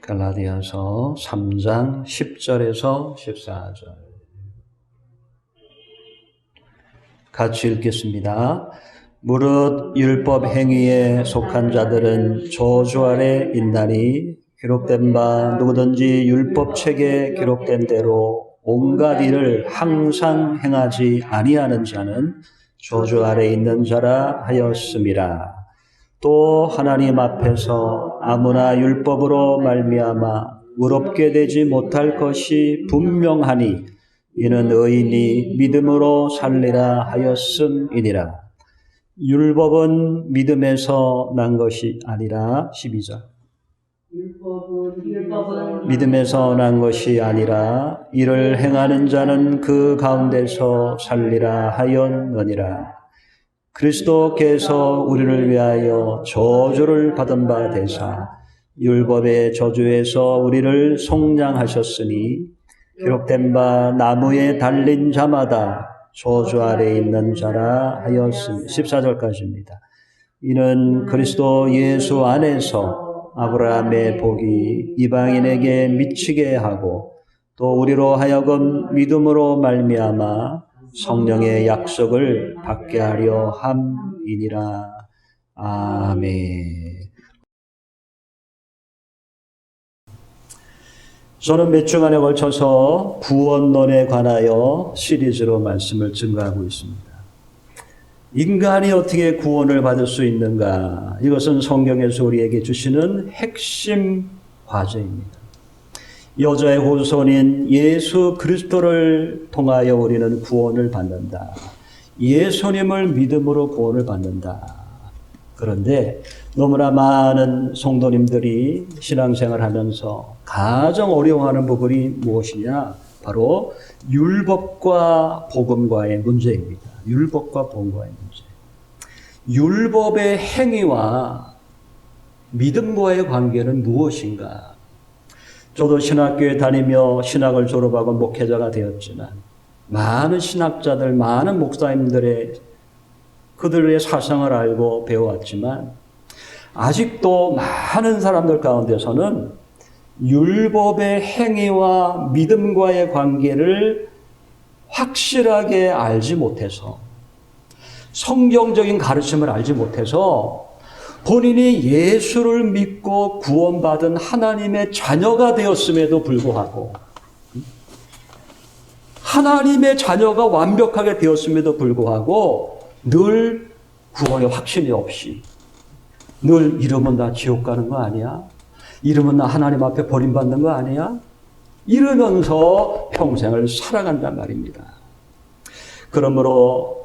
갈라디아서 3장 10절에서 14절 같이 읽겠습니다. 무릇 율법 행위에 속한 자들은 저주 아래 있나니 기록된 바 누구든지 율법 책에 기록된 대로 온갖 일을 항상 행하지 아니하는 자는 저주 아래 있는 자라 하였음이라. 또 하나님 앞에서 아무나 율법으로 말미암아 의롭게 되지 못할 것이 분명하니 이는 의인이 믿음으로 살리라 하였음이니라. 율법은 믿음에서 난 것이 아니라 12절 믿음에서 난 것이 아니라 이를 행하는 자는 그 가운데서 살리라 하였느니라. 그리스도께서 우리를 위하여 저주를 받은 바 되사 율법의 저주에서 우리를 속량하셨으니 기록된 바 나무에 달린 자마다 저주 아래 있는 자라 하였으니 14절까지입니다. 이는 그리스도 예수 안에서 아브라함의 복이 이방인에게 미치게 하고 또 우리로 하여금 믿음으로 말미암아 성령의 약속을 받게 하려 함이니라. 아멘. 저는 몇 주간에 걸쳐서 구원론에 관하여 시리즈로 말씀을 증거하고 있습니다. 인간이 어떻게 구원을 받을 수 있는가? 이것은 성경에서 우리에게 주시는 핵심 과제입니다. 여자의 후손인 예수 그리스도를 통하여 우리는 구원을 받는다. 예수님을 믿음으로 구원을 받는다. 그런데 너무나 많은 성도님들이 신앙생활을 하면서 가장 어려워하는 부분이 무엇이냐? 바로 율법과 복음과의 문제입니다. 율법과 복음과의 문제. 율법의 행위와 믿음과의 관계는 무엇인가? 저도 신학교에 다니며 신학을 졸업하고 목회자가 되었지만 많은 신학자들, 많은 목사님들의 그들의 사상을 알고 배워왔지만 아직도 많은 사람들 가운데서는 율법의 행위와 믿음과의 관계를 확실하게 알지 못해서 성경적인 가르침을 알지 못해서 본인이 예수를 믿고 구원받은 하나님의 자녀가 되었음에도 불구하고 하나님의 자녀가 완벽하게 되었음에도 불구하고 늘 구원의 확신이 없이 늘 이러면 나 지옥 가는 거 아니야? 이러면 나 하나님 앞에 버림받는 거 아니야? 이러면서 평생을 살아간단 말입니다. 그러므로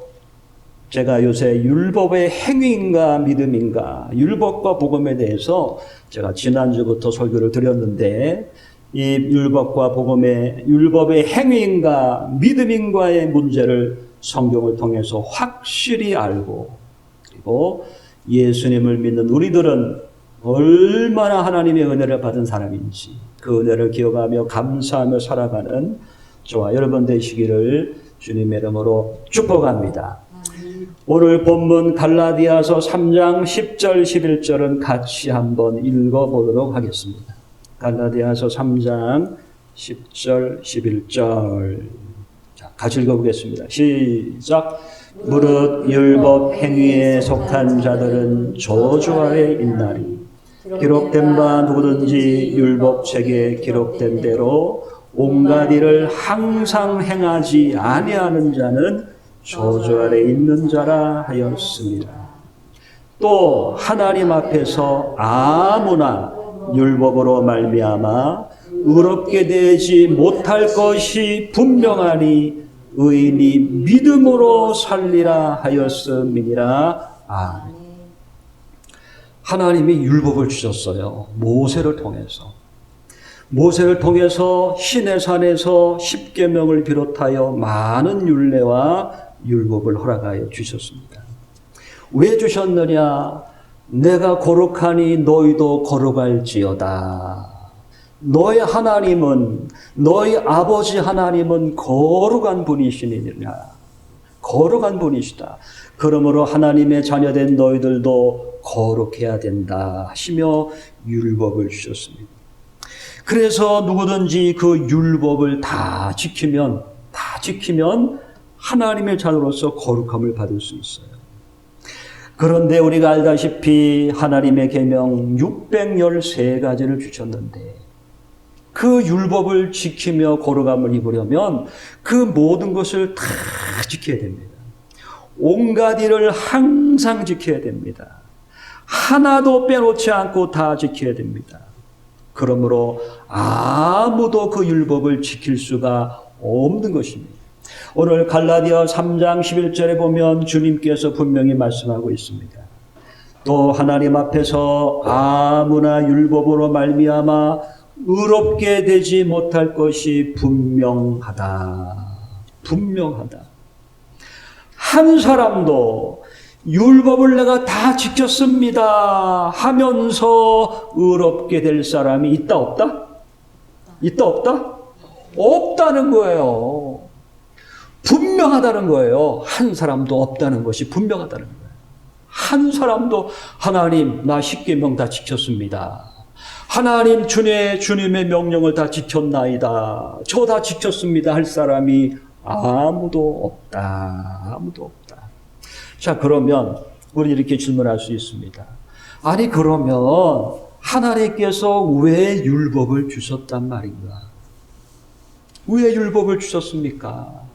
제가 요새 율법의 행위인가 믿음인가, 율법과 복음에 대해서 제가 지난주부터 설교를 드렸는데 이 율법과 복음의 율법의 행위인가 믿음인가의 문제를 성경을 통해서 확실히 알고 그리고 예수님을 믿는 우리들은 얼마나 하나님의 은혜를 받은 사람인지 그 은혜를 기억하며 감사하며 살아가는 저와 여러분 되시기를 주님의 이름으로 축복합니다. 오늘 본문 갈라디아서 3장 10절 11절은 같이 한번 읽어보도록 하겠습니다. 갈라디아서 3장 10절 11절 자, 같이 읽어보겠습니다. 시작. 무릇 율법 행위에 속한 자들은 저주 아래 있나니 기록된 바 누구든지 율법책에 기록된 대로 온갖 일을 항상 행하지 아니하는 자는 저주 아래 있는 자라 하였습니다. 또 하나님 앞에서 아무나 율법으로 말미암아 의롭게 되지 못할 것이 분명하니 의인이 믿음으로 살리라 하였음이니라. 아멘. 하나님이 율법을 주셨어요. 모세를 통해서. 모세를 통해서 시내산에서 십계명을 비롯하여 많은 율례와 율법을 허락하여 주셨습니다. 왜 주셨느냐? 내가 거룩하니 너희도 거룩할지어다. 너희 하나님은, 너희 아버지 하나님은 거룩한 분이시니라. 거룩한 분이시다. 그러므로 하나님의 자녀된 너희들도 거룩해야 된다 하시며 율법을 주셨습니다. 그래서 누구든지 그 율법을 다 지키면 하나님의 자녀로서 거룩함을 받을 수 있어요. 그런데 우리가 알다시피 하나님의 계명 613가지를 주셨는데 그 율법을 지키며 거룩함을 입으려면 그 모든 것을 다 지켜야 됩니다. 온갖 일을 항상 지켜야 됩니다. 하나도 빼놓지 않고 다 지켜야 됩니다. 그러므로 아무도 그 율법을 지킬 수가 없는 것입니다. 오늘 갈라디아 3장 11절에 보면 주님께서 분명히 말씀하고 있습니다. 또 하나님 앞에서 아무나 율법으로 말미암아 의롭게 되지 못할 것이 분명하다. 분명하다. 한 사람도 율법을 내가 다 지켰습니다 하면서 의롭게 될 사람이 있다 없다? 있다 없다? 없다는 거예요. 분명하다는 거예요. 한 사람도 없다는 것이 분명하다는 거예요. 한 사람도 하나님 나 십계명 다 지켰습니다. 하나님 주님의 명령을 다 지켰나이다. 저 다 지켰습니다 할 사람이 아무도 없다. 아무도 없다. 자, 그러면 우리 이렇게 질문할 수 있습니다. 아니 그러면 하나님께서 왜 율법을 주셨단 말인가? 왜 율법을 주셨습니까?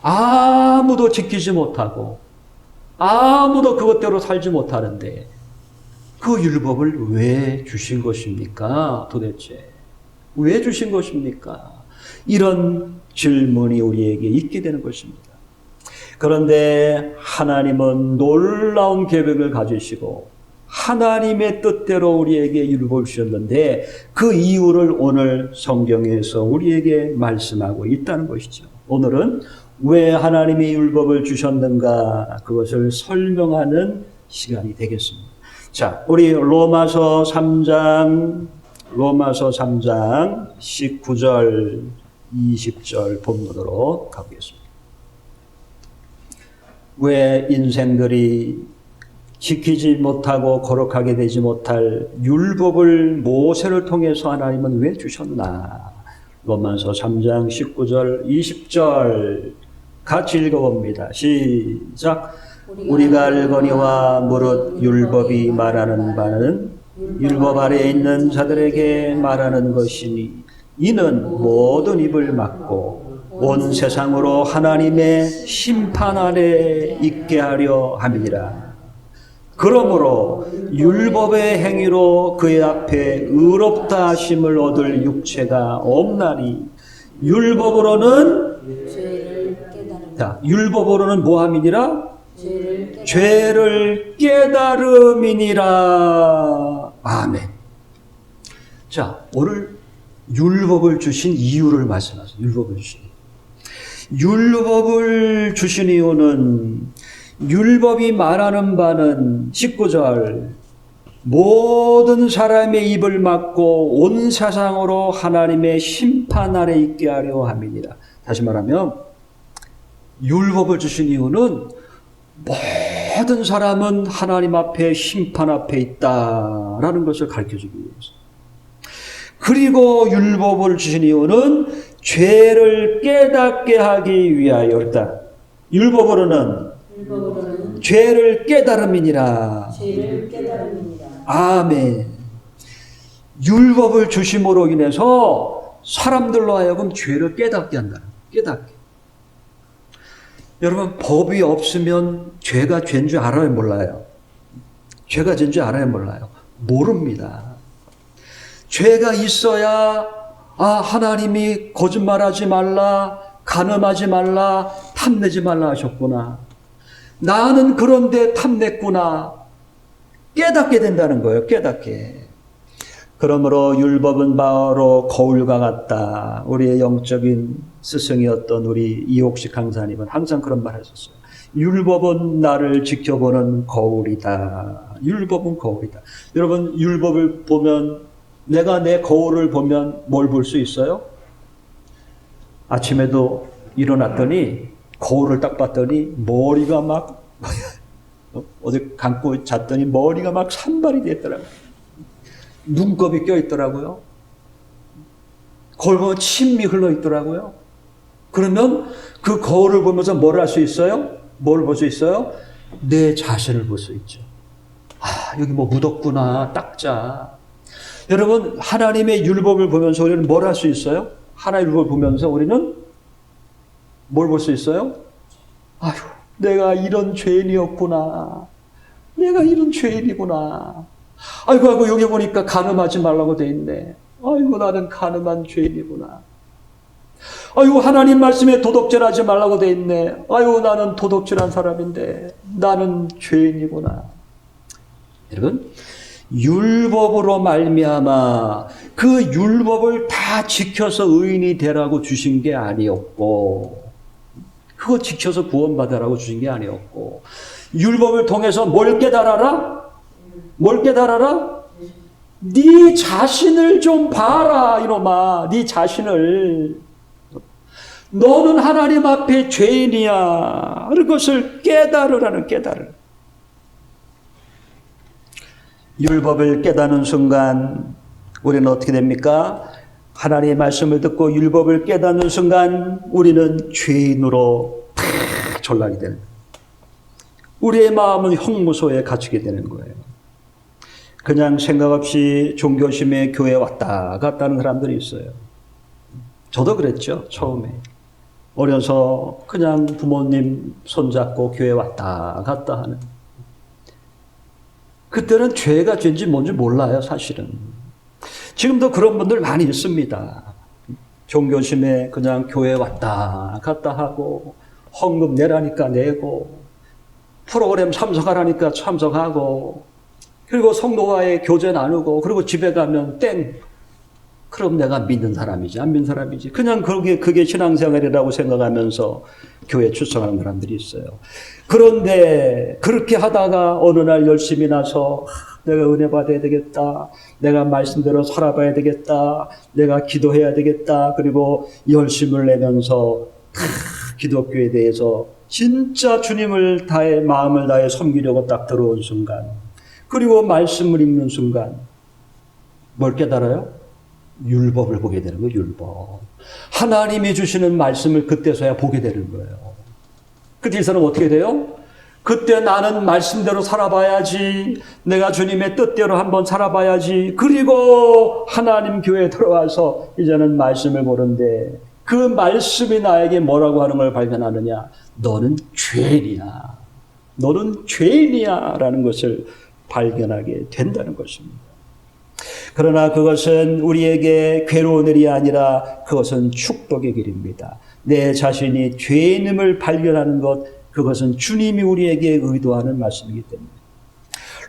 아무도 지키지 못하고 아무도 그것대로 살지 못하는데 그 율법을 왜 주신 것입니까? 도대체 왜 주신 것입니까? 이런 질문이 우리에게 있게 되는 것입니다. 그런데 하나님은 놀라운 계획을 가지시고 하나님의 뜻대로 우리에게 율법을 주셨는데 그 이유를 오늘 성경에서 우리에게 말씀하고 있다는 것이죠. 오늘은 왜 하나님이 율법을 주셨는가 그것을 설명하는 시간이 되겠습니다. 자, 우리 로마서 3장 19절 20절 본문으로 가보겠습니다. 왜 인생들이 지키지 못하고 거룩하게 되지 못할 율법을 모세를 통해서 하나님은 왜 주셨나? 로마서 3장 19절 20절 같이 읽어봅니다. 시작. 우리가 알거니와 무릇 율법이 말하는 바는 율법 아래에 있는 자들에게 말하는 것이니 이는 모든 입을 막고 온 세상으로 하나님의 심판 아래 있게 하려 함이니라. 그러므로 율법의 행위로 그의 앞에 의롭다 하심을 얻을 육체가 없나니 율법으로는 율법으로는 뭐함이니라? 죄를 깨달음이니라. 아멘. 자, 오늘 율법을 주신 이유를 말씀하세요. 율법을 주신 이유는 율법이 말하는 바는 19절 모든 사람의 입을 막고 온 세상으로 하나님의 심판 아래 있게 하려 함이니라. 다시 말하면 율법을 주신 이유는 모든 사람은 하나님 앞에 심판 앞에 있다라는 것을 가르쳐주기 위해서. 그리고 율법을 주신 이유는 죄를 깨닫게 하기 위하여였다. 율법으로는 죄를 깨달음이니라. 아멘. 율법을 주심으로 인해서 사람들로 하여금 죄를 깨닫게 한다. 깨닫게. 여러분, 법이 없으면 죄가 죄인 줄 알아요, 몰라요? 죄가 죄인 줄 알아요, 몰라요? 모릅니다. 죄가 있어야 하나님이 거짓말하지 말라, 간음하지 말라, 탐내지 말라 하셨구나. 나는 그런데 탐냈구나. 깨닫게 된다는 거예요. 깨닫게. 그러므로 율법은 바로 거울과 같다. 우리의 영적인 스승이었던 우리 이옥식 강사님은 항상 그런 말 하셨어요. 율법은 나를 지켜보는 거울이다. 율법은 거울이다. 여러분, 율법을 보면 내가 내 거울을 보면 뭘 볼 수 있어요? 아침에도 일어났더니 거울을 딱 봤더니 머리가 막 어제 감고 잤더니 머리가 막 산발이 됐더라고요. 눈곱이 껴있더라고요. 거울 보면 침이 흘러있더라고요. 그러면 그 거울을 보면서 뭘 할 수 있어요? 뭘 볼 수 있어요? 내 자신을 볼 수 있죠. 아, 여기 뭐 묻었구나, 닦자. 여러분, 하나님의 율법을 보면서 우리는 뭘 할 수 있어요? 하나님의 율법을 보면서 우리는 뭘 볼 수 있어요? 아휴, 내가 이런 죄인이었구나. 내가 이런 죄인이구나. 아이고, 여기 보니까 간음하지 말라고 돼 있네. 아이고, 나는 간음한 죄인이구나. 아이고, 하나님 말씀에 도덕질하지 말라고 돼 있네. 아이고, 나는 도덕질한 사람인데 나는 죄인이구나. 여러분, 율법으로 말미암아 그 율법을 다 지켜서 의인이 되라고 주신 게 아니었고, 그거 지켜서 구원받으라고 주신 게 아니었고, 율법을 통해서 뭘 깨달아라? 뭘 깨달아라? 네 자신을 좀 봐라, 이놈아. 네 자신을. 너는 하나님 앞에 죄인이야. 그것을 깨달으라는 깨달음. 율법을 깨닫는 순간 우리는 어떻게 됩니까? 하나님의 말씀을 듣고 율법을 깨닫는 순간 우리는 죄인으로 탁 전락이 되는 거예요. 우리의 마음은 형무소에 갇히게 되는 거예요. 그냥 생각 없이 종교심에 교회에 왔다 갔다 하는 사람들이 있어요. 저도 그랬죠. 처음에. 어려서 그냥 부모님 손잡고 교회 왔다 갔다 하는. 그때는 죄가 죄인지 뭔지 몰라요, 사실은. 지금도 그런 분들 많이 있습니다. 종교심에 그냥 교회 왔다 갔다 하고, 헌금 내라니까 내고, 프로그램 참석하라니까 참석하고, 그리고 성도와의 교제 나누고, 그리고 집에 가면 땡. 그럼 내가 믿는 사람이지, 안 믿는 사람이지. 그냥 그게 신앙생활이라고 생각하면서 교회 출석하는 사람들이 있어요. 그런데 그렇게 하다가 어느 날 열심히 나서 내가 은혜 받아야 되겠다. 내가 말씀대로 살아봐야 되겠다. 내가 기도해야 되겠다. 그리고 열심을 내면서 기독교에 대해서 진짜 주님을 다해 마음을 다해 섬기려고 딱 들어온 순간, 그리고 말씀을 읽는 순간 뭘 깨달아요? 율법을 보게 되는 거예요. 율법. 하나님이 주시는 말씀을 그때서야 보게 되는 거예요. 그때서는 어떻게 돼요? 그때 나는 말씀대로 살아봐야지. 내가 주님의 뜻대로 한번 살아봐야지. 그리고 하나님 교회에 들어와서 이제는 말씀을 보는데 그 말씀이 나에게 뭐라고 하는 걸 발견하느냐? 너는 죄인이야. 너는 죄인이야. 라는 것을 발견하게 된다는 것입니다. 그러나 그것은 우리에게 괴로운 일이 아니라 그것은 축복의 길입니다. 내 자신이 죄인임을 발견하는 것, 그것은 주님이 우리에게 의도하는 말씀이기 때문에.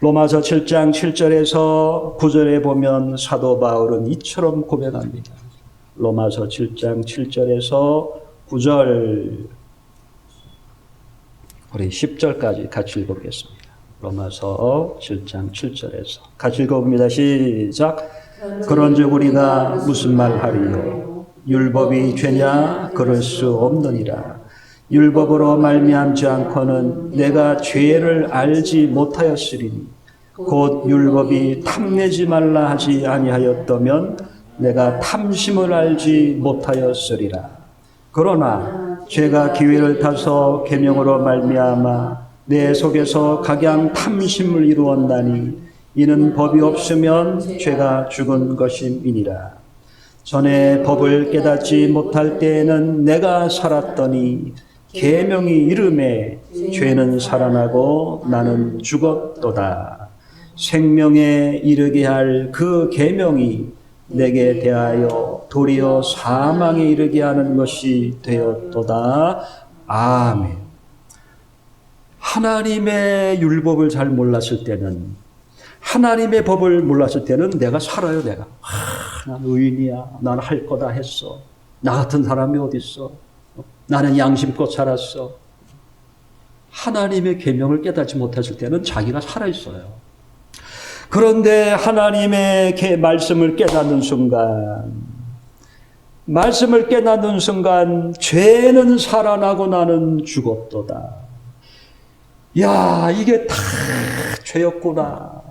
로마서 7장 7절에서 9절에 보면 사도 바울은 이처럼 고백합니다. 로마서 7장 7절에서 9절, 우리 10절까지 같이 읽어보겠습니다. 로마서 7장 7절에서 같이 읽어봅니다. 시작. 그런즉 우리가 무슨 말 하리요? 율법이 죄냐? 그럴 수 없느니라. 율법으로 말미암지 않고는 내가 죄를 알지 못하였으리니 곧 율법이 탐내지 말라 하지 아니하였다면 내가 탐심을 알지 못하였으리라. 그러나 죄가 기회를 타서 계명으로 말미암아 내 속에서 각양 탐심을 이루었나니 이는 법이 없으면 죄가 죽은 것임이니라. 전에 법을 깨닫지 못할 때에는 내가 살았더니 계명이 이름에 죄는 살아나고 나는 죽었도다. 생명에 이르게 할 그 계명이 내게 대하여 도리어 사망에 이르게 하는 것이 되었도다. 아멘. 하나님의 율법을 잘 몰랐을 때는, 하나님의 법을 몰랐을 때는 내가 살아요, 내가. 난 의인이야. 난 할 거 다 했어. 나 같은 사람이 어딨어. 나는 양심껏 살았어. 하나님의 계명을 깨닫지 못했을 때는 자기가 살아있어요. 그런데 하나님의 말씀을 깨닫는 순간 말씀을 깨닫는 순간 죄는 살아나고 나는 죽었도다. 야, 이게 다 죄였구나.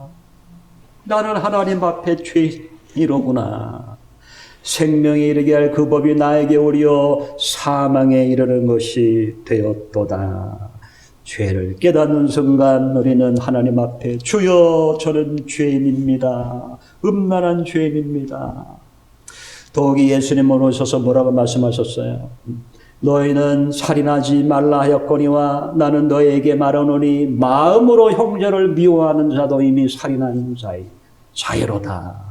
나는 하나님 앞에 죄인이로구나. 생명에 이르게 할 그 법이 나에게 오려 사망에 이르는 것이 되었도다. 죄를 깨닫는 순간 우리는 하나님 앞에 주여 저는 죄인입니다. 음란한 죄인입니다. 더욱이 예수님은 오셔서 뭐라고 말씀하셨어요? 너희는 살인하지 말라 하였거니와 나는 너희에게 말하노니 마음으로 형제를 미워하는 자도 이미 살인한 자이로다.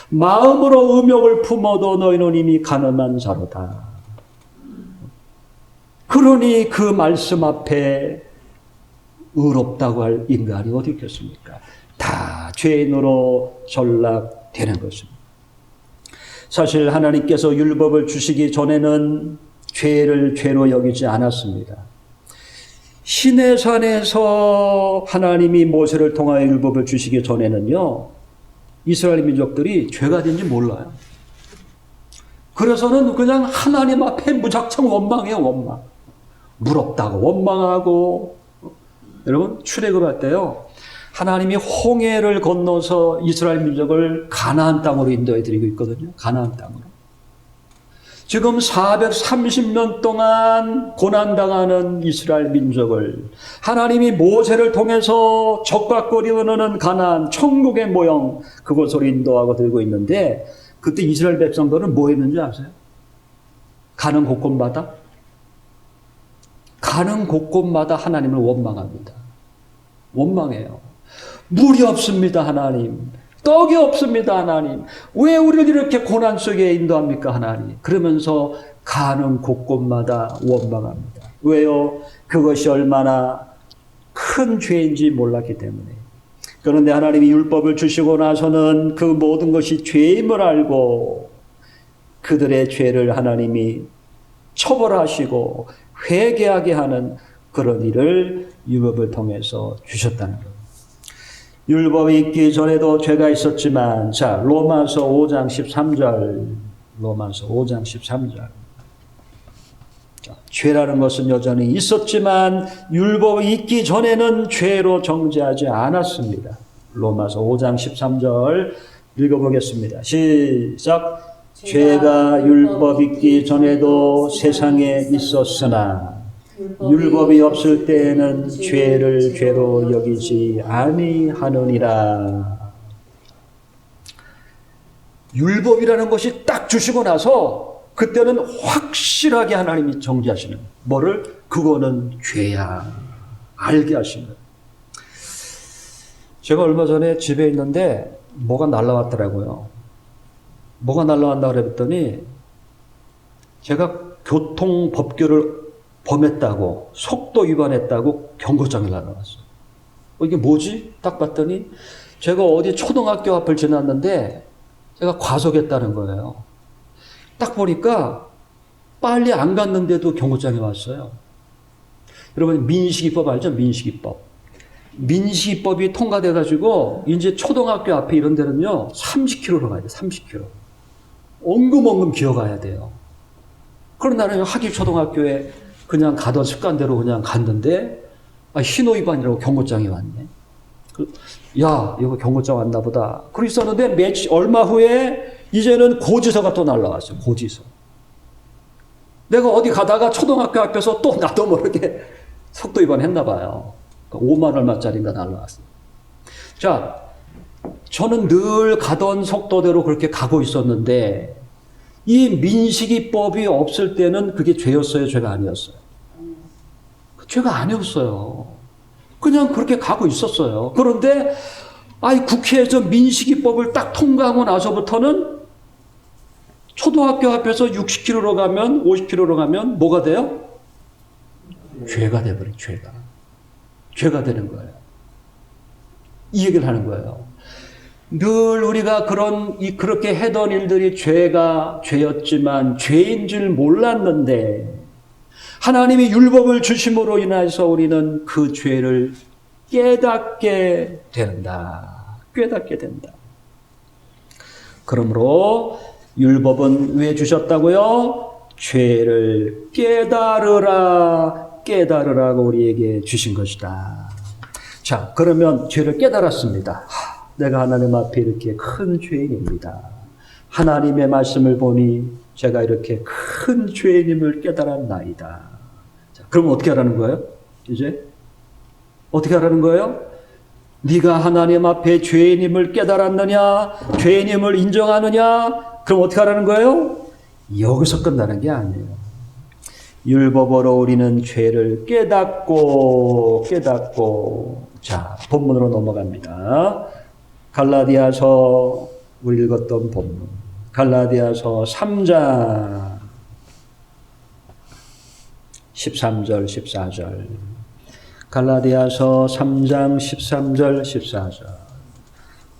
마음으로 음욕을 품어도 너희는 이미 간음한 자로다. 그러니 그 말씀 앞에 의롭다고 할 인간이 어디 있겠습니까? 다 죄인으로 전락되는 것입니다. 사실 하나님께서 율법을 주시기 전에는 죄를 죄로 여기지 않았습니다. 시내산에서 하나님이 모세를 통하여 율법을 주시기 전에는요, 이스라엘 민족들이 죄가 된지 몰라요. 그래서는 그냥 하나님 앞에 무작정 원망해요, 원망. 무럽다고 원망하고. 여러분, 출애굽할 때요, 하나님이 홍해를 건너서 이스라엘 민족을 가나안 땅으로 인도해 드리고 있거든요. 가나안 땅으로. 지금 430년 동안 고난당하는 이스라엘 민족을 하나님이 모세를 통해서 적과 꿀이 흐르는 가나안 천국의 모형 그곳으로 인도하고 들고 있는데, 그때 이스라엘 백성들은 뭐 했는지 아세요? 가는 곳곳마다 하나님을 원망합니다. 원망해요. 물이 없습니다, 하나님. 떡이 없습니다, 하나님. 왜 우리를 이렇게 고난 속에 인도합니까, 하나님? 그러면서 가는 곳곳마다 원망합니다. 왜요? 그것이 얼마나 큰 죄인지 몰랐기 때문에. 그런데 하나님이 율법을 주시고 나서는 그 모든 것이 죄임을 알고 그들의 죄를 하나님이 처벌하시고 회개하게 하는 그런 일을 율법을 통해서 주셨다는 것. 율법이 있기 전에도 죄가 있었지만, 자, 로마서 5장 13절. 로마서 5장 13절. 자, 죄라는 것은 여전히 있었지만 율법이 있기 전에는 죄로 정죄하지 않았습니다. 로마서 5장 13절 읽어보겠습니다. 시작. 죄가 율법 있기 전에도 세상에 있었으나 율법이 없을 때에는 죄를 죄로 여기지 아니하느니라. 율법이라는 것이 딱 주시고 나서 그때는 확실하게 하나님이 정죄하시는, 뭐를? 그거는 죄야, 알게 하시는. 제가 얼마 전에 집에 있는데 뭐가 날라왔더라고요. 뭐가 날라왔다 그랬더니 제가 교통법규를 범했다고, 속도 위반했다고 경고장이 날라왔어요. 이게 뭐지? 딱 봤더니 제가 어디 초등학교 앞을 지났는데 제가 과속했다는 거예요. 딱 보니까 빨리 안 갔는데도 경고장이 왔어요. 여러분, 민식이법 알죠? 민식이법. 민식이법이 통과돼가지고 이제 초등학교 앞에 이런 데는요 30km로 가야 돼. 30km. 엉금엉금 기어가야 돼요. 그런 나는 하길 초등학교에 그냥 가던 습관대로 그냥 갔는데 신호 위반이라고 경고장이 왔네. 야, 이거 경고장 왔나 보다. 그러고 있었는데 얼마 후에 이제는 고지서가 또 날라왔어요. 고지서. 내가 어디 가다가 초등학교 앞에서 또 나도 모르게 속도 위반했나 봐요. 5만 얼마짜리가 날라왔어요. 자, 저는 늘 가던 속도대로 그렇게 가고 있었는데 이 민식이법이 없을 때는 그게 죄였어요, 죄가 아니었어요? 죄가 아니었어요. 그냥 그렇게 가고 있었어요. 그런데 국회에서 민식이법을 딱 통과하고 나서부터는 초등학교 앞에서 60km로 가면 50km로 가면 뭐가 돼요? 죄가 돼버려요. 죄가 되는 거예요. 이 얘기를 하는 거예요. 늘 우리가 그렇게 하던 일들이 죄였지만 죄인 줄 몰랐는데 하나님이 율법을 주심으로 인해서 우리는 그 죄를 깨닫게 된다. 깨닫게 된다. 그러므로 율법은 왜 주셨다고요? 죄를 깨달으라고 우리에게 주신 것이다. 자, 그러면 죄를 깨달았습니다. 내가 하나님 앞에 이렇게 큰 죄인입니다. 하나님의 말씀을 보니 제가 이렇게 큰 죄인임을 깨달았나이다. 자, 그럼 어떻게 하라는 거예요? 이제 어떻게 하라는 거예요? 네가 하나님 앞에 죄인임을 깨달았느냐? 죄인임을 인정하느냐? 그럼 어떻게 하라는 거예요? 여기서 끝나는 게 아니에요. 율법으로 우리는 죄를 깨닫고 자, 본문으로 넘어갑니다. 갈라디아서 우리 읽었던 본문. 갈라디아서 3장 13절 14절. 갈라디아서 3장 13절 14절.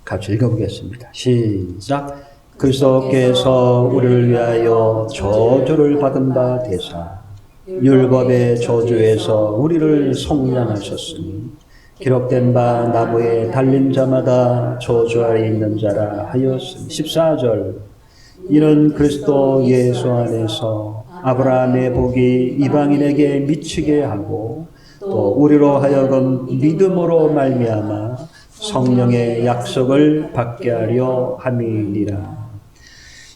같이 읽어보겠습니다. 시작. 그리스도께서 우리를 위하여 저주를 받은 바 되사 율법의 저주에서 우리를 속량하셨으니 기록된 바 나무에 달린 자마다 저주 아래 있는 자라 하였으니. 14절. 이는 그리스도 예수 안에서 아브라함의 복이 이방인에게 미치게 하고 또 우리로 하여금 믿음으로 말미암아 성령의 약속을 받게 하려 함이니라.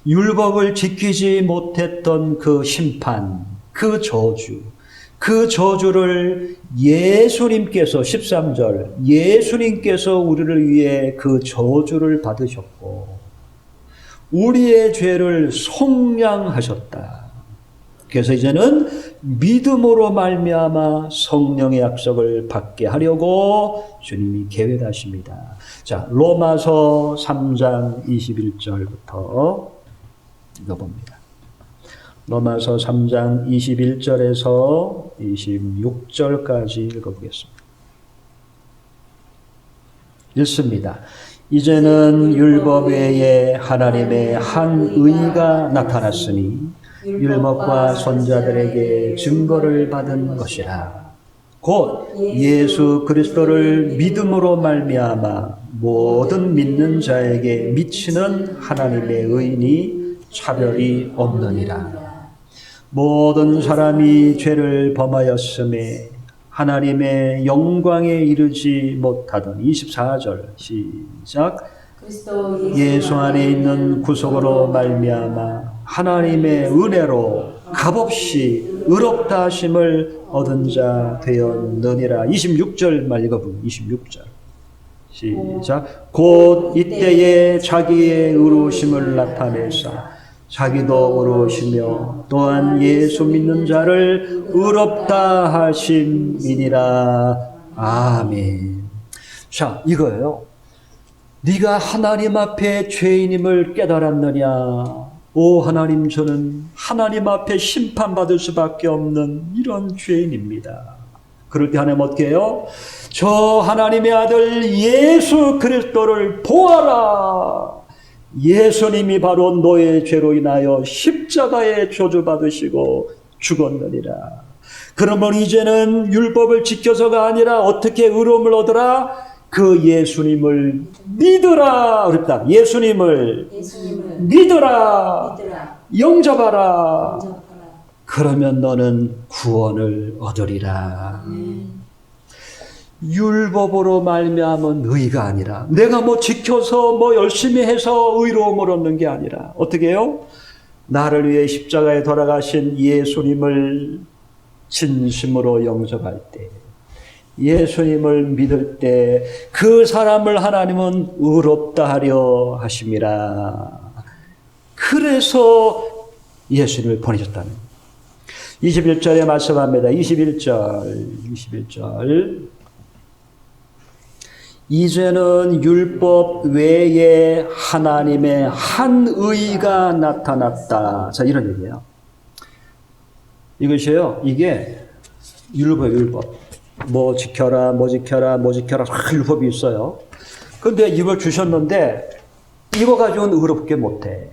율법을 지키지 못했던 그 심판, 그 저주를 예수님께서 13절 예수님께서 우리를 위해 그 저주를 받으셨고 우리의 죄를 속량하셨다. 그래서 이제는 믿음으로 말미암아 성령의 약속을 받게 하려고 주님이 계획하십니다. 자, 로마서 3장 21절부터 읽어봅니다. 로마서 3장 21절에서 26절까지 읽어보겠습니다. 읽습니다. 이제는 율법 외에 하나님의 한 의가 나타났으니 율법과 선자들에게 증거를 받은 것이라. 곧 예수 그리스도를 믿음으로 말미암아 모든 믿는 자에게 미치는 하나님의 의인이 차별이 없느니라. 모든 사람이 죄를 범하였음에 하나님의 영광에 이르지 못하던. 24절 시작. 예수 안에 있는 구속으로 말미암아 하나님의 은혜로 값없이 의롭다 하심을 얻은 자 되었느니라. 26절만 읽어보면 26절 시작. 곧 이때에 자기의 의로우심을 나타내사 자기도 의로우시며 또한 예수 믿는 자를 의롭다 하심이니라. 아멘. 자, 이거예요. 네가 하나님 앞에 죄인임을 깨달았느냐? 오 하나님, 저는 하나님 앞에 심판받을 수밖에 없는 이런 죄인입니다. 그럴 때 하나님 어떻게 해요? 저 하나님의 아들 예수 그리스도를 보아라. 예수님이 바로 너의 죄로 인하여 십자가에 저주받으시고 죽었느니라. 그러면 이제는 율법을 지켜서가 아니라 어떻게 의로움을 얻으라? 그 예수님을 믿으라. 그랬다. 예수님을 믿으라. 영접하라. 그러면 너는 구원을 얻으리라. 율법으로 말미암은 의가 아니라, 내가 뭐 지켜서 뭐 열심히 해서 의로움을 얻는 게 아니라 어떻게 해요? 나를 위해 십자가에 돌아가신 예수님을 진심으로 영접할 때, 예수님을 믿을 때 그 사람을 하나님은 의롭다 하려 하심이라. 그래서 예수님을 보내셨다는 21절에 말씀합니다. 21절 이제는 율법 외에 하나님의 한 의가 나타났다. 자, 이런 얘기예요. 이것이에요. 이게 율법. 뭐 지켜라. 율법이 있어요. 근데 이걸 주셨는데 이거 가지고는 의롭게 못해.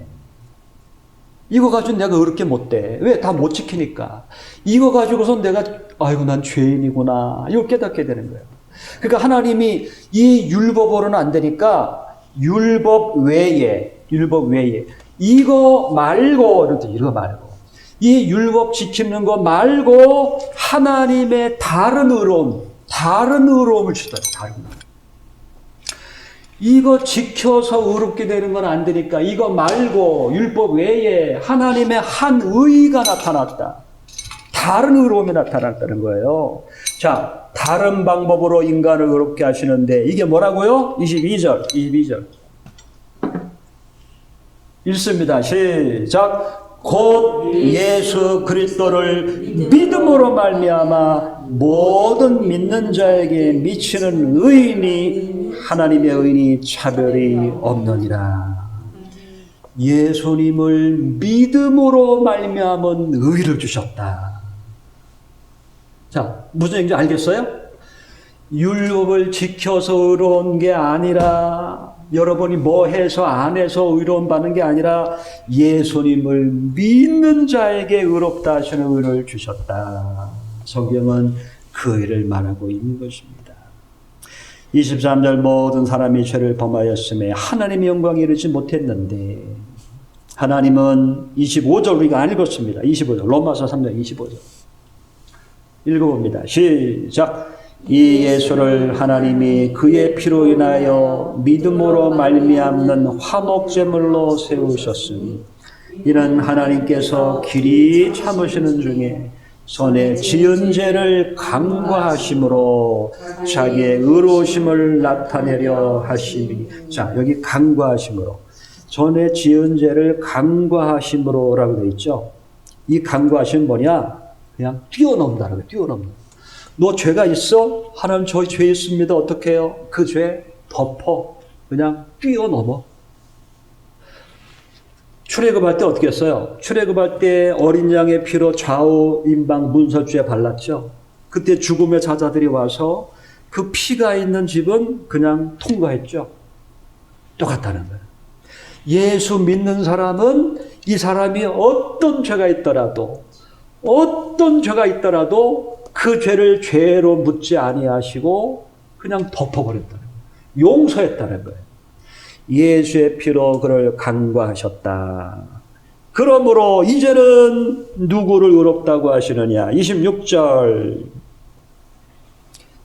이거 가지고 내가 의롭게 못돼. 왜? 다 못 지키니까. 이거 가지고선 내가 아이고 난 죄인이구나. 이걸 깨닫게 되는 거예요. 그러니까 하나님이 이 율법으로는 안 되니까 율법 외에 이거 말고, 이거 말고, 이 율법 지키는 거 말고 하나님의 다른 의로움을 주다. 다른 의로움. 이거 지켜서 의롭게 되는 건 안 되니까 이거 말고 율법 외에 하나님의 한 의가 나타났다. 다른 의로움이 나타났다는 거예요. 자, 다른 방법으로 인간을 의롭게 하시는데 이게 뭐라고요? 22절. 읽습니다. 시작. 곧 예수 그리스도를 믿음으로 말미암아 모든 믿는 자에게 미치는 의인이 하나님의 의인이 차별이 없느니라. 예수님을 믿음으로 말미암은 의를 주셨다. 자, 무슨 얘기인지 알겠어요? 율법을 지켜서 의로운 게 아니라 여러분이 뭐 해서 안 해서 의로움 받는 게 아니라 예수님을 믿는 자에게 의롭다 하시는 의를 주셨다. 성경은 그 의를 말하고 있는 것입니다. 23절 모든 사람이 죄를 범하였음에 하나님의 영광에 이르지 못했는데 하나님은 25절 우리가 안 읽었습니다. 25절 로마서 3장 25절 읽어봅니다. 시작. 이 예수를 하나님이 그의 피로 인하여 믿음으로 말미암는 화목제물로 세우셨으니 이는 하나님께서 길이 참으시는 중에 손에 지은 죄를 간과하심으로 자기의 의로우심을 나타내려 하시니. 자, 여기 간과하심으로, 손에 지은 죄를 간과하심으로라고 되어 있죠. 이 간과하심은 뭐냐? 그냥 뛰어넘는다는 거예요. 뛰어넘는. 너 죄가 있어? 하나님 저 죄 있습니다. 어떻게 해요? 그 죄 덮어. 그냥 뛰어넘어. 출애굽할 때 어떻게 했어요? 출애굽할 때 어린 양의 피로 좌우 임방 문설주에 발랐죠. 그때 죽음의 자자들이 와서 그 피가 있는 집은 그냥 통과했죠. 똑같다는 거예요. 예수 믿는 사람은 이 사람이 어떤 죄가 있더라도 그 죄를 죄로 묻지 아니하시고 그냥 덮어버렸다는 거예요. 용서했다는 거예요. 예수의 피로 그를 간과하셨다. 그러므로 이제는 누구를 의롭다고 하시느냐. 26절.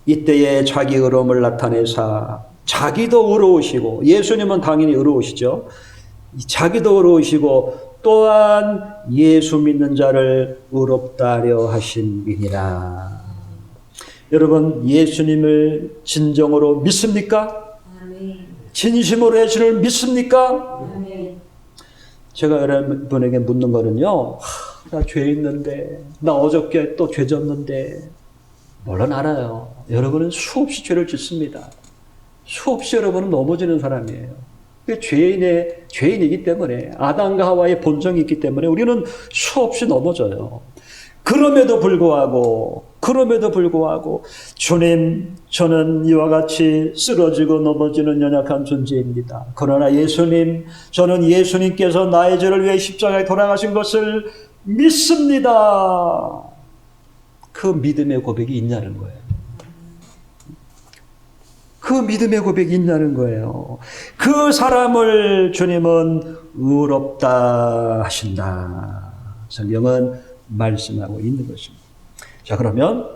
이때에 자기 의로움을 나타내사 자기도 의로우시고, 예수님은 당연히 의로우시죠. 자기도 의로우시고 또한 예수 믿는 자를 의롭다 하려 하심이니라. 여러분, 예수님을 진정으로 믿습니까? 진심으로 예수를 믿습니까? 제가 여러분에게 묻는 거는요, 나 죄 있는데, 나 어저께 또 죄 졌는데, 물론 알아요. 여러분은 수없이 죄를 짓습니다. 수없이 여러분은 넘어지는 사람이에요. 죄인이기 때문에, 아담과 하와의 본성이 있기 때문에 우리는 수없이 넘어져요. 그럼에도 불구하고 주님, 저는 이와 같이 쓰러지고 넘어지는 연약한 존재입니다. 그러나 예수님, 저는 예수님께서 나의 죄를 위해 십자가에 돌아가신 것을 믿습니다. 그 믿음의 고백이 있냐는 거예요. 그 믿음의 고백이 있냐는 거예요. 그 사람을 주님은 의롭다 하신다. 성경은 말씀하고 있는 것입니다. 자, 그러면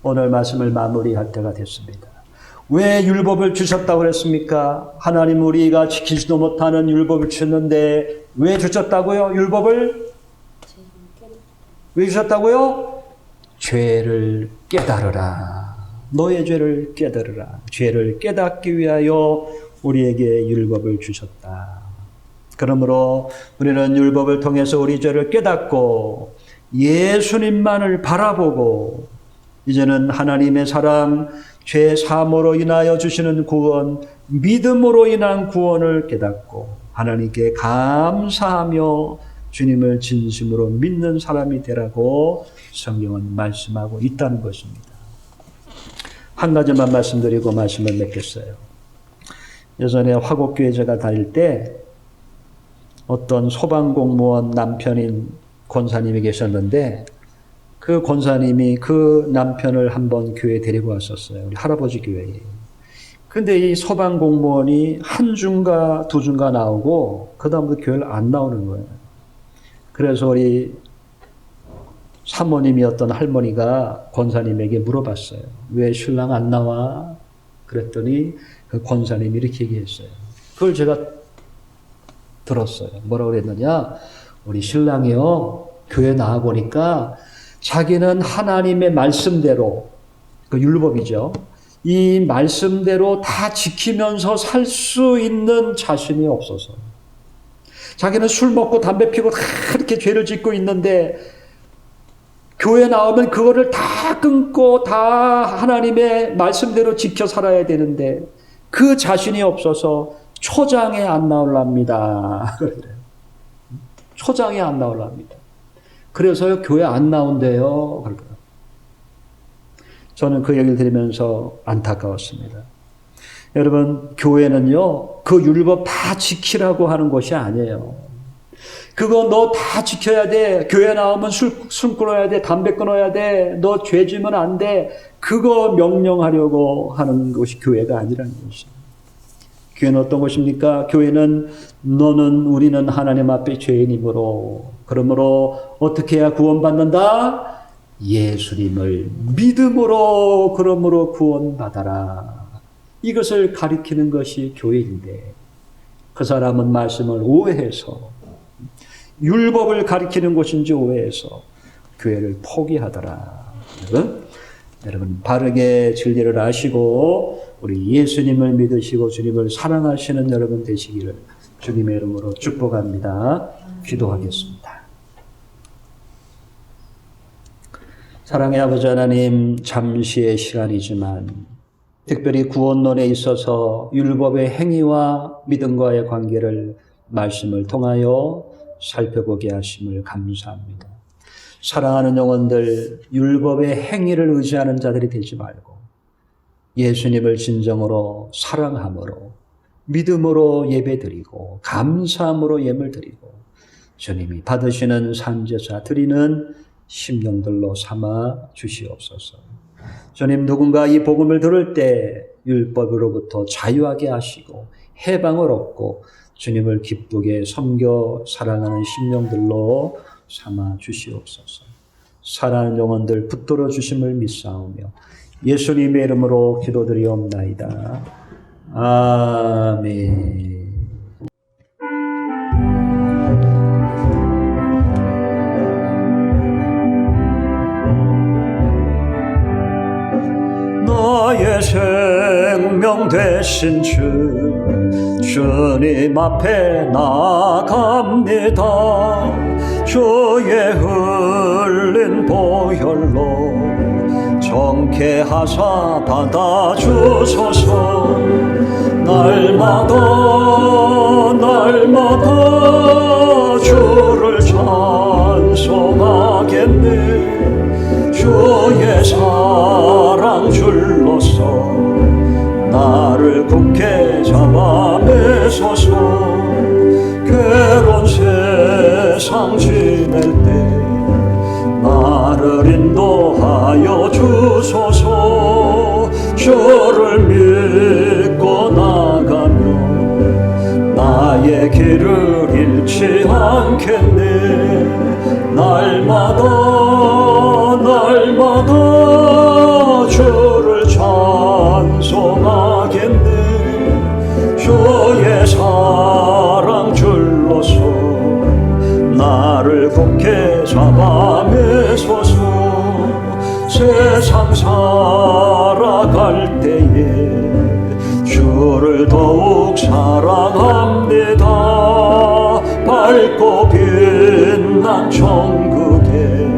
오늘 말씀을 마무리할 때가 됐습니다. 왜 율법을 주셨다고 그랬습니까? 하나님 우리가 지키지도 못하는 율법을 주셨는데 왜 주셨다고요? 율법을 왜 주셨다고요? 죄를 깨달으라. 너의 죄를 깨달으라. 죄를 깨닫기 위하여 우리에게 율법을 주셨다. 그러므로 우리는 율법을 통해서 우리 죄를 깨닫고 예수님만을 바라보고 이제는 하나님의 사랑, 죄 사함으로 인하여 주시는 구원, 믿음으로 인한 구원을 깨닫고 하나님께 감사하며 주님을 진심으로 믿는 사람이 되라고 성경은 말씀하고 있다는 것입니다. 한 가지만 말씀드리고 말씀을 맺겠어요. 예전에 화곡교회 제가 다닐 때 어떤 소방공무원 남편인 권사님이 계셨는데 그 권사님이 그 남편을 한번 교회에 데리고 왔었어요. 우리 할아버지 교회에. 근데 이 소방 공무원이 한 주인가 두 주인가 나오고 그 다음부터 교회를 안 나오는 거예요. 그래서 우리 사모님이었던 할머니가 권사님에게 물어봤어요. 왜 신랑 안 나와? 그랬더니 그 권사님이 이렇게 얘기했어요. 그걸 제가 들었어요. 뭐라고 그랬느냐? 우리 신랑이요, 교회 나와보니까 자기는 하나님의 말씀대로, 그 율법이죠. 이 말씀대로 다 지키면서 살 수 있는 자신이 없어서. 자기는 술 먹고 담배 피고 다 이렇게 죄를 짓고 있는데 교회 나오면 그거를 다 끊고 다 하나님의 말씀대로 지켜 살아야 되는데 그 자신이 없어서 초장에 안 나올랍니다. 초장에 안 나올랍니다. 그래서요, 교회 안 나온대요. 저는 그 얘기를 들으면서 안타까웠습니다. 여러분, 교회는요, 그 율법 다 지키라고 하는 것이 아니에요. 그거 너 다 지켜야 돼. 교회 나오면 술 끊어야 돼. 담배 끊어야 돼. 너 죄 지면 안 돼. 그거 명령하려고 하는 것이 교회가 아니라는 것이죠. 교회는 어떤 것입니까? 교회는 우리는 하나님 앞에 죄인이므로, 그러므로 어떻게 해야 구원받는다? 예수님을 믿음으로, 그러므로 구원받아라. 이것을 가리키는 것이 교회인데 그 사람은 말씀을 오해해서 율법을 가리키는 것인지 오해해서 교회를 포기하더라. 여러분 바르게 진리를 아시고 우리 예수님을 믿으시고 주님을 사랑하시는 여러분 되시기를 주님의 이름으로 축복합니다. 기도하겠습니다. 사랑의 아버지 하나님, 잠시의 시간이지만 특별히 구원론에 있어서 율법의 행위와 믿음과의 관계를 말씀을 통하여 살펴보게 하심을 감사합니다. 사랑하는 영혼들, 율법의 행위를 의지하는 자들이 되지 말고 예수님을 진정으로 사랑함으로 믿음으로 예배드리고 감사함으로 예물드리고 주님이 받으시는 산제사 드리는 심령들로 삼아 주시옵소서. 주님, 누군가 이 복음을 들을 때 율법으로부터 자유하게 하시고 해방을 얻고 주님을 기쁘게 섬겨 사랑하는 심령들로 삼아 주시옵소서. 사랑하는 영혼들 붙들어 주심을 믿사오며 예수님의 이름으로 기도드리옵나이다. 아멘. 나의 생명 되신 주님 앞에 나아갑니다. 주의 흘린 보혈로 정케하사 받아주소서. 날마다 주를 찬송하겠네. 주의 사랑 줄로서 나를 굳게 잡아 매소서. 괴로운 세상 지낼 때 나를 인도하여 주소서. 주를 믿고 나가면 나의 길을 잃지 않겠네. 날마다 주를 찬송하겠네. 주의 사랑 줄로서 나를 굳게 잡아 매소서. 세상 살아갈 때에 주를 더욱 사랑합니다. 밝고 빛난 천국에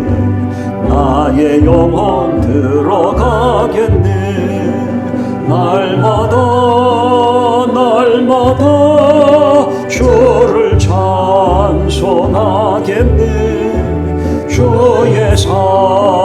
나의 영혼 들어가겠네. 날마다 주를 찬송하겠네. 주의 사랑